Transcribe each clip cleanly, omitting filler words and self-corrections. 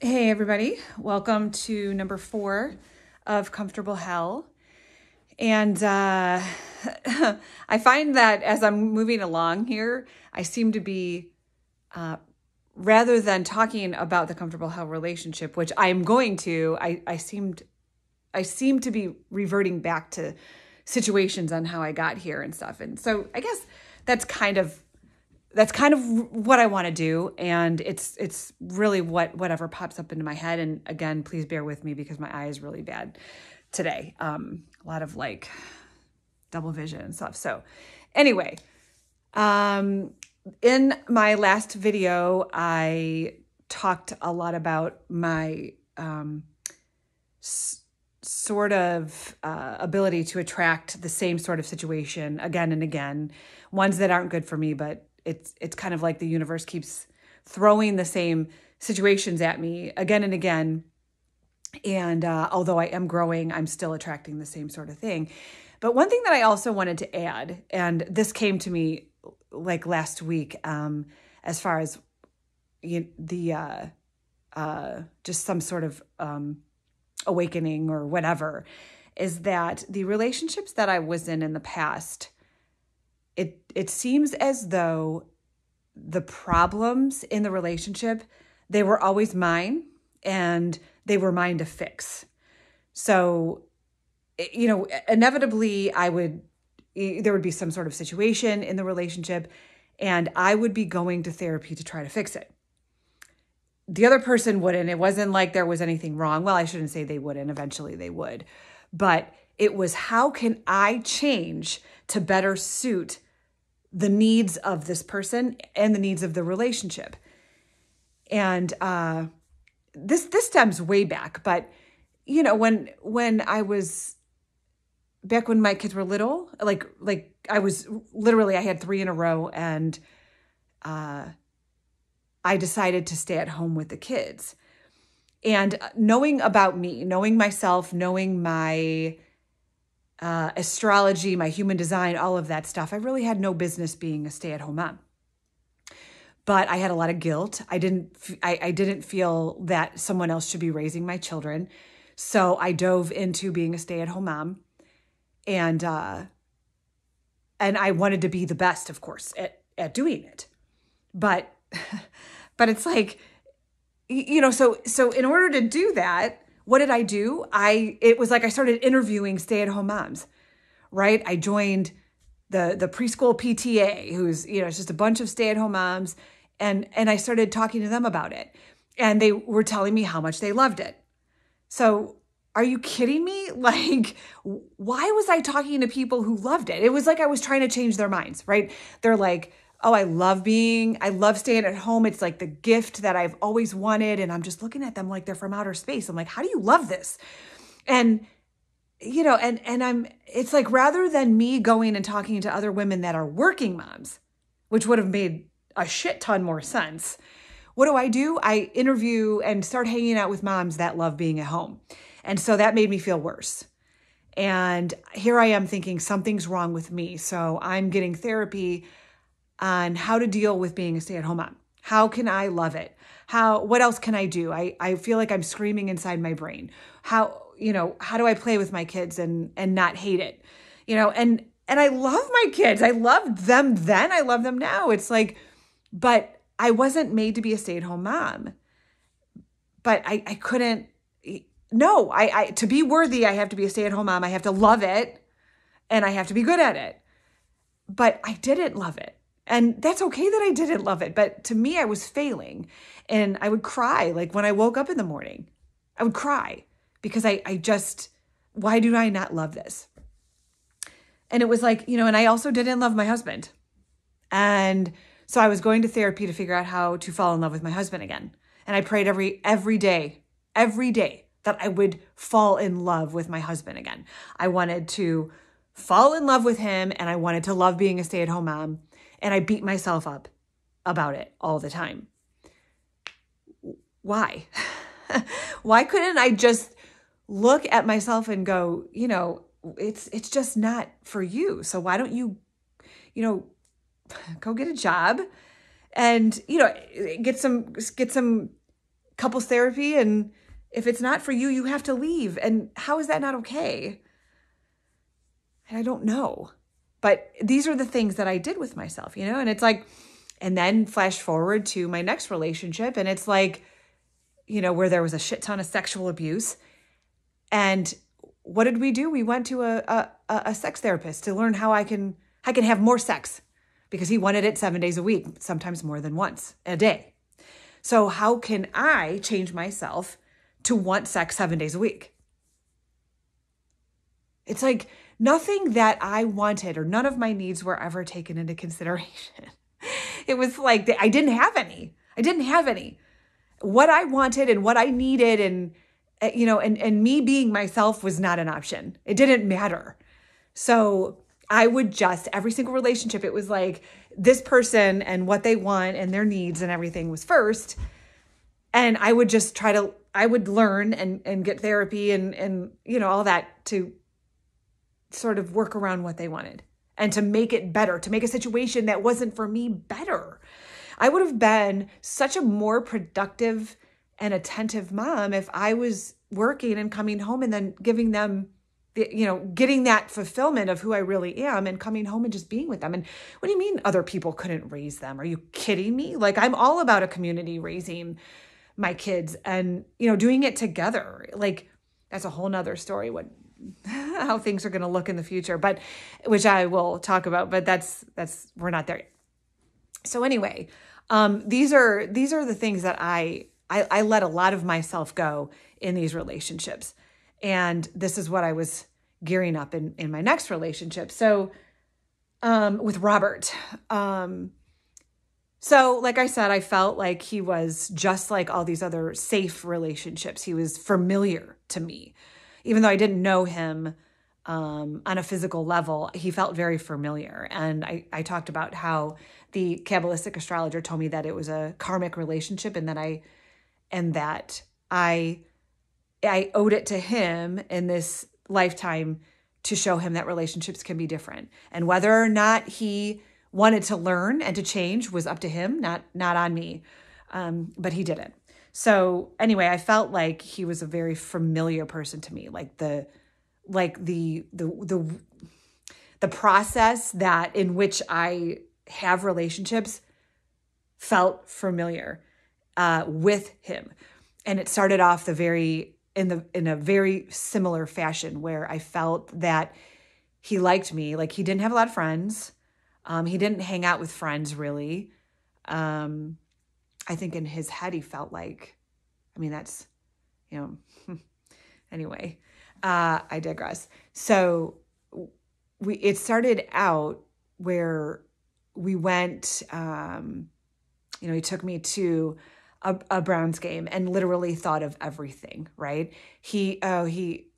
Hey everybody, welcome to number 4 of Comfortable Hell. And I find that as I'm moving along here, I seem to be, rather than talking about the Comfortable Hell relationship, which I'm going to, I seem to be reverting back to situations on how I got here and stuff. And so I guess that's kind of what I want to do. And it's really whatever pops up into my head. And again, please bear with me because my eye is really bad today. A lot of like double vision and stuff. So anyway, in my last video, I talked a lot about my, sort of ability to attract the same sort of situation again and again, ones that aren't good for me, but it's kind of like the universe keeps throwing the same situations at me again and again. And although I am growing, I'm still attracting the same sort of thing. But one thing that I also wanted to add, and this came to me like last week, as far as the just some sort of awakening or whatever, is that the relationships that I was in the past, it seems as though the problems in the relationship, they were always mine and they were mine to fix. So, inevitably there would be some sort of situation in the relationship and I would be going to therapy to try to fix it. The other person wouldn't. It wasn't like there was anything wrong. Well, I shouldn't say they wouldn't. Eventually they would. But it was, how can I change to better suit the needs of this person and the needs of the relationship? And this stems way back. But, when I was back when my kids were little, like I had 3 in a row, and I decided to stay at home with the kids. And knowing about me, knowing myself, knowing my astrology, my human design, all of that stuff, I really had no business being a stay-at-home mom. But I had a lot of guilt. I didn't feel that someone else should be raising my children. So I dove into being a stay-at-home mom. And I wanted to be the best, of course, at doing it. But it's like, so in order to do that, what did I do? It was like I started interviewing stay-at-home moms, right? I joined the preschool PTA, who's, it's just a bunch of stay-at-home moms. And I started talking to them about it. And they were telling me how much they loved it. So are you kidding me? Like, why was I talking to people who loved it? It was like I was trying to change their minds, right? They're like, oh, I love staying at home. It's like the gift that I've always wanted. And I'm just looking at them like they're from outer space. I'm like, how do you love this? And, it's like, rather than me going and talking to other women that are working moms, which would have made a shit ton more sense, what do? I interview and start hanging out with moms that love being at home. And so that made me feel worse. And here I am thinking something's wrong with me. So I'm getting therapy on how to deal with being a stay-at-home mom. How can I love it? What else can I do? I feel like I'm screaming inside my brain. How do I play with my kids and not hate it? And I love my kids. I loved them then. I love them now. It's like, but I wasn't made to be a stay-at-home mom. But I couldn't, no, to be worthy, I have to be a stay-at-home mom. I have to love it and I have to be good at it. But I didn't love it. And that's okay that I didn't love it. But to me, I was failing. And I would cry. Like when I woke up in the morning, I would cry because why do I not love this? And it was like, and I also didn't love my husband. And so I was going to therapy to figure out how to fall in love with my husband again. And I prayed every day that I would fall in love with my husband again. I wanted to fall in love with him and I wanted to love being a stay-at-home mom. And I beat myself up about it all the time. Why? Why couldn't I just look at myself and go, it's just not for you. So why don't you, go get a job and, get some couples therapy, and if it's not for you, you have to leave. And how is that not okay? And I don't know. But these are the things that I did with myself, and it's like, and then flash forward to my next relationship, and it's like, where there was a shit ton of sexual abuse. And what did we do? We went to a sex therapist to learn how I can have more sex, because he wanted it 7 days a week, sometimes more than once a day. So how can I change myself to want sex 7 days a week? It's like nothing that I wanted or none of my needs were ever taken into consideration. It was like I didn't have any. What I wanted and what I needed, and and me being myself was not an option. It didn't matter. So I would just, every single relationship, it was like this person and what they want and their needs and everything was first. And I would just I would learn and get therapy and all that to sort of work around what they wanted and to make it better, to make a situation that wasn't for me better. I would have been such a more productive and attentive mom if I was working and coming home and then giving them getting that fulfillment of who I really am and coming home and just being with them. And what do you mean other people couldn't raise them? Are you kidding me? Like, I'm all about a community raising my kids and, doing it together. Like, that's a whole nother story, how things are going to look in the future, but which I will talk about, but that's we're not there yet. So anyway, these are the things that I let a lot of myself go in these relationships. And this is what I was gearing up in my next relationship. So, with Robert, so like I said, I felt like he was just like all these other safe relationships. He was familiar to me, even though I didn't know him, on a physical level. He felt very familiar. And I talked about how the Kabbalistic astrologer told me that it was a karmic relationship and that I owed it to him in this lifetime to show him that relationships can be different. And whether or not he wanted to learn and to change was up to him, not on me. But he didn't. So anyway, I felt like he was a very familiar person to me, like the process that in which I have relationships felt familiar with him. And it started off in a very similar fashion where I felt that he liked me. Like, he didn't have a lot of friends. He didn't hang out with friends really. I think in his head, he felt like, that's, anyway, I digress. So it started out where we went, he took me to a Browns game and literally thought of everything, right? He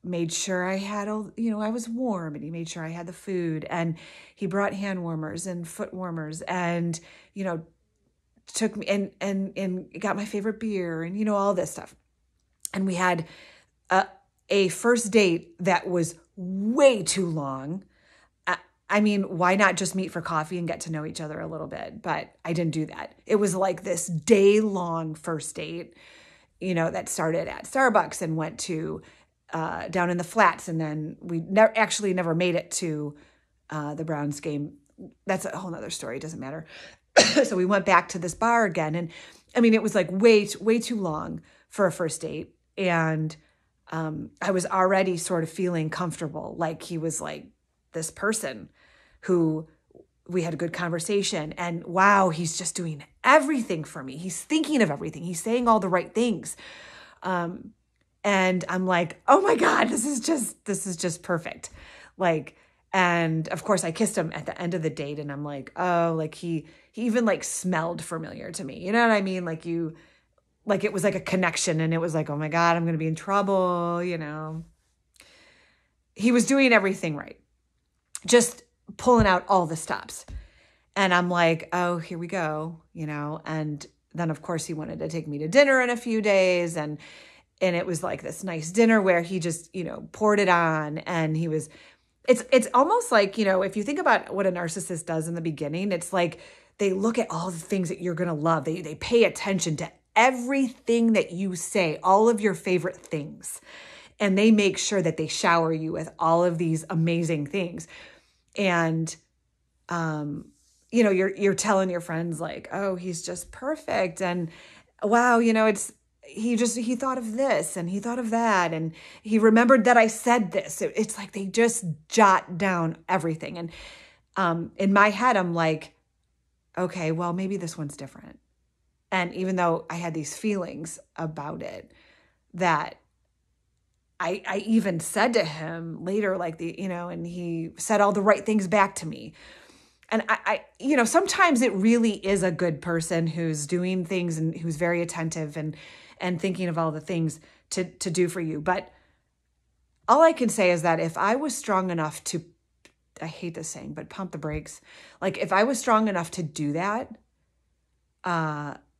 made sure I had I was warm, and he made sure I had the food, and he brought hand warmers and foot warmers and, took me and got my favorite beer and, all this stuff. And we had a first date that was way too long. Why not just meet for coffee and get to know each other a little bit? But I didn't do that. It was like this day-long first date, that started at Starbucks and went to down in the flats. And then we actually never made it to the Browns game. That's a whole nother story. It doesn't matter. So we went back to this bar again. And it was like way too long for a first date. And I was already sort of feeling comfortable. Like, he was like this person who we had a good conversation, and wow, he's just doing everything for me. He's thinking of everything. He's saying all the right things. And I'm like, oh my God, this is just perfect. Like, and of course I kissed him at the end of the date, and I'm like, oh, like he even like smelled familiar to me. You know what I mean? Like it was like a connection, and it was like, oh my God, I'm going to be in trouble. He was doing everything right. Just pulling out all the stops. And I'm like, oh, here we go, and then of course he wanted to take me to dinner in a few days. And it was like this nice dinner where he just, poured it on, and it's almost like, if you think about what a narcissist does in the beginning, it's like they look at all the things that you're going to love. They pay attention to everything that you say, all of your favorite things. And they make sure that they shower you with all of these amazing things. And, you're telling your friends like, oh, he's just perfect. And wow, he thought of this and he thought of that. And he remembered that I said this. It's like they just jot down everything. And in my head, I'm like, okay, well, maybe this one's different. And even though I had these feelings about it, that I even said to him later, like and he said all the right things back to me. And I sometimes it really is a good person who's doing things and who's very attentive and thinking of all the things to do for you. But all I can say is that if I was strong enough to, I hate this saying, but pump the brakes. Like if I was strong enough to do that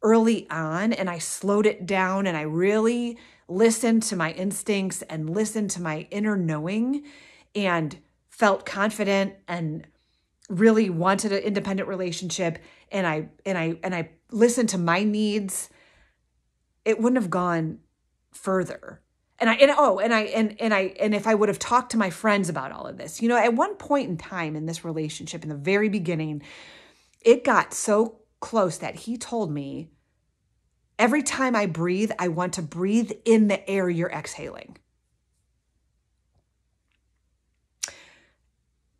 early on, and I slowed it down and I really listened to my instincts and listened to my inner knowing and felt confident and really wanted an independent relationship, and I listened to my needs, it wouldn't have gone further. And if I would have talked to my friends about all of this, at one point in time in this relationship, in the very beginning, it got so close that he told me, every time I breathe, I want to breathe in the air you're exhaling.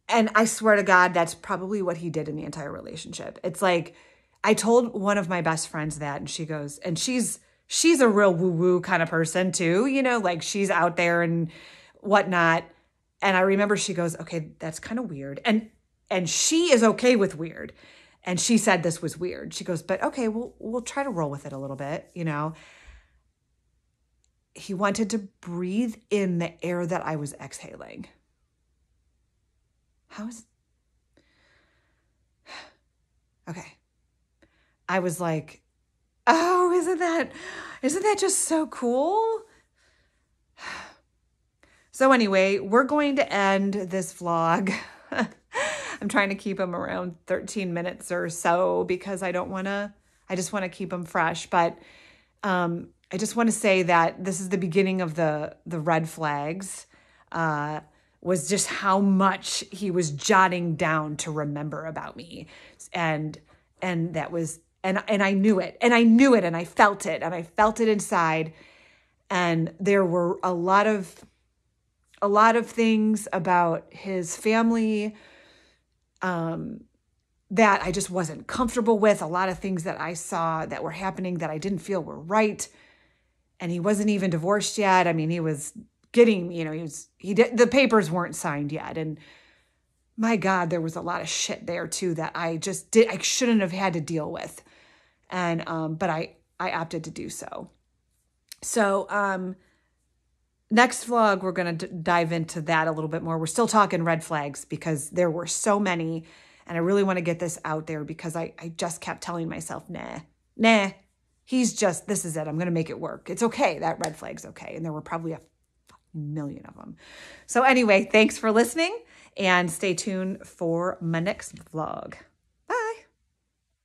And I swear to God, that's probably what he did in the entire relationship. It's like, I told one of my best friends that, and she goes, and she's a real woo-woo kind of person too, like she's out there and whatnot. And I remember she goes, okay, that's kind of weird. And she is okay with weird. And she said this was weird. She goes, but okay, we'll try to roll with it a little bit, He wanted to breathe in the air that I was exhaling. Okay. I was like, oh, isn't that just so cool? So anyway, we're going to end this vlog. I'm trying to keep them around 13 minutes or so because I just want to keep them fresh. But I just want to say that this is the beginning of the red flags, was just how much he was jotting down to remember about me. And that was, and I knew it, and I knew it, and I felt it, and I felt it inside. And there were a lot of things about his family, that I just wasn't comfortable with, a lot of things that I saw that were happening that I didn't feel were right. And he wasn't even divorced yet. I mean, he was getting, the papers weren't signed yet. And my God, there was a lot of shit there too that I shouldn't have had to deal with. And, but I opted to do so. So, next vlog, we're going to dive into that a little bit more. We're still talking red flags because there were so many, and I really want to get this out there because I just kept telling myself, nah, this is it. I'm going to make it work. It's okay. That red flag's okay. And there were probably a million of them. So anyway, thanks for listening, and stay tuned for my next vlog.